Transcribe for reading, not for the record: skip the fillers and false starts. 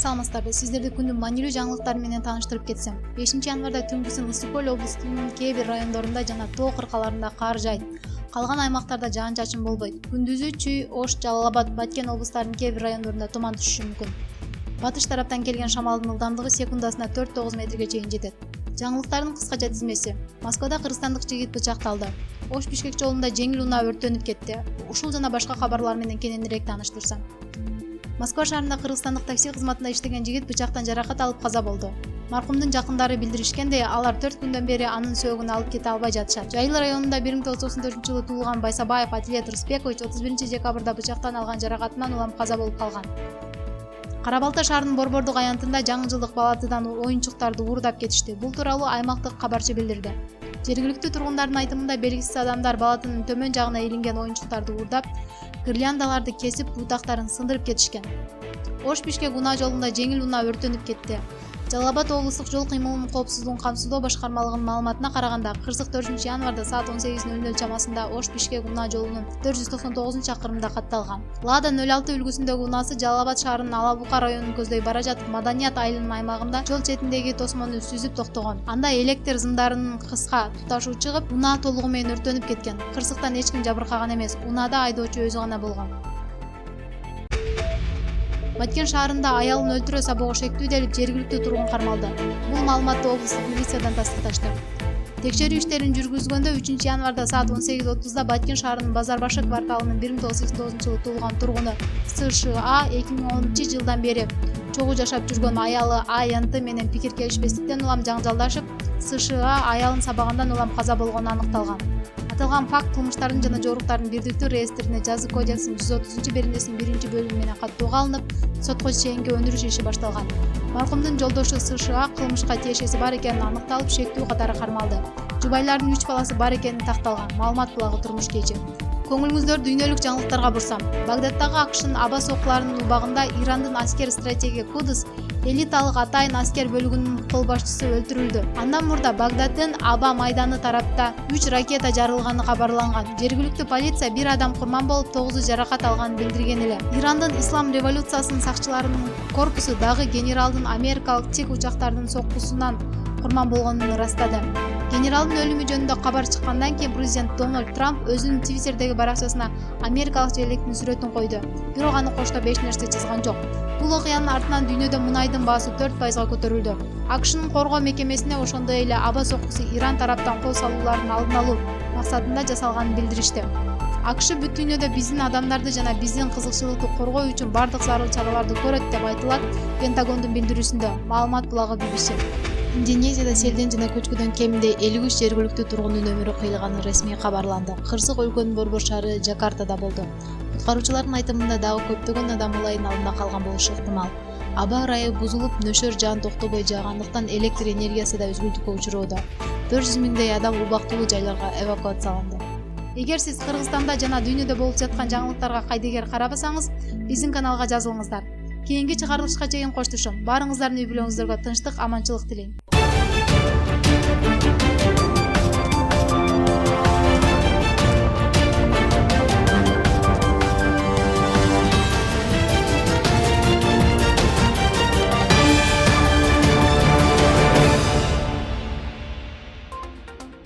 саламатсыздарбы. Сиздерди күндүн маанилүү жаңылыктары менен тааныштырып кетсем. 5-январда түнкүсүн Ысык Көл облусунун кээ бир райондорунда жана тоо кыркаларында кар жаайт. Калган аймактарда жаан-чачын болбойт. Күндүзү Чүй, Ош, Жалал Абад, Баткен облустарынын кээ бир райондорунда туман түшүшү мүмкүн. Батыш тараптан келген шамалдын ылдамдыгы секундасына 4-9 метрге чейин жетет. Жаңылыктардын кыскача тизмеси. Москвада кыргызстандык жигит бычакталды. Ош-Бишкек жолунда жеңил унаа өрттөнүп кетти. Ушул жана башка кабарлар менен кененирээк тааныштырсам. Москва шаарында кыргызстандык такси кызматында иштеген жигит бычактан жаракат алып каза болду. Маркумдун жакындары билдиришкендей, алар 4 күндөн бери анын сөөгүн алып кете албай жатышат. Жайыл районунда 1994-жылы туулган Байсабаев Атилет Рысбекович 31-декабрда бычактан алган жаракатынан улам каза болуп калган. Кара-Балта шаарынын Борбордук аянтында жаңы жылдык балатыдан оюнчуктарды уурдап кетишти. Бул тууралуу аймактык кабарчы билдирди. Жергиликтүү тургундардын айтымында белгисиз адамдар балатынын төмөн жагына илинген оюнчуктарды уурдап, гирляндаларды кесип, бутактарын сындырып кетишкен. Ош-Бишкек унаа жолунда жеңил унаа өрттөнүп кетти. Жалал Абад облустук жол кыймылынын коопсуздугун камсыздоо башкармалыгынын маалыматына караганда, 4-январда саат 18:00 чамасында Ош-Бишкек унаа жолунун 499-чакырымында катталган. Лада 06 үлгүсүндөгү унаасы Жалал Абад шаарынын Ала-Бука районун көздөй бара жатып, Маданият айылынын аймагында жол четиндеги тосмону сүзүп токтогон. Анда электр зымдарынын кыска туташуу чыгып, унаа толугу менен өрттөнүп кеткен. Кырсыктан эч ким жабыркаган эмес. Унаада айдоочу өзү гана болгон. Баткен шаарында аялын өлтүрө сабоого шектүү делип жергиликтүү тургун кармалды. Бул маалыматты облустук милициядан тастыкташты. Текшерүү иштерин жүргүзгөндө 3-январда саат 18:30 Баткен шаарынын Базарбашы кварталынын 1989-жылы туулган тургуну США 2010-жылдан бери чогуу жашап жүргөн аялы АНТ менен пикир келишпестиктен улам жаңжалдашып, США аялын сабагандан улам каза болгону аныкталган. Аталган факт кылмыштардын жана жоруктардын бирдиктүү реестрине Жаза кодексинин 130-беренесинин 1-бөлүгү менен каттууга алынып, сотко чейинки өндүрүш иши башталган. Маркумдун жолдошу США кылмышка тиешеси бар экени аныкталып, шектүү катары кармалды. Жубайлардын 3 баласы бар экени такталган. Маалымат булагы турмуш кечи. Көңүлүңүздөрдү дүйнөлүк жаңылыктарга бурсам. Багдадтагы АКШнын аба соккуларынын убагында Ирандын аскер стратеги Кудус элиталык атайын аскер бөлүгүнүн кол башчысы өлтүрүлдү. Андан мурда Багдадтын аба майданы тарапта 3 ракета жарылганы кабарланган. Жергиликтүү полиция 1 адам курман болуп, 9 жаракат алганын билдирген эле. Ирандын ислам революциясынын сакчыларынын корпусу дагы генералдын америкалык тик учактардын соккусунан курман болгонун ырастады. Генералдын өлүмү жөнүндө кабар чыккандан кийин президент Дональд Трамп өзүнүн Твиттердеги баракчасына америкалык жерлектин сүрөтүн койду. Бирок аны коштоо 5 нерсе жазган жок. Бул окуянын артынан дүйнөдө мунайдын баасы 4%га көтөрүлдү. АКШнын коргоо мекемесине ошондой эле аба соккусу Иран тараптан кол салуулардын алдын алуу максатында жасалганын билдиришти. АКШ бүт дүйнөдө биздин адамдарды жана биздин кызыкчылыкты коргоо үчүн бардык зарыл чараларды көрөт деп айтылат Пентагондун билдирүүсүндө. Маалымат булагы BBC. Индонезияда селден жана көчкүдөн кеминде 53 жергиликтүү тургундун өмүрү кыйылганы ресми кабарланды. Кырсык өлкөнүн борбор шаары Жакартада болду. Куткаруучулардын айтымында дагы көптөгөн адам ылайын алдында калган болушу ыктымал. Аба ырайы бузулуп, нөшөр жаан токтобой жаагандыктан электр энергиясы да үзгүлтүккө учуроодо. 400 миңдей адам убактылуу жайларга эвакуацияланды. Эгер сиз Кыргызстанда жана дүйнөдө болуп жаткан жаңылыктарга кайдыгер карабасаңыз, биздин каналга жазылыңыздар. Кийинки чыгарылышка чейин коштошом. Баарыңыздардын үй бүлөңүздөргө тынчтык, аманчылык тилейм.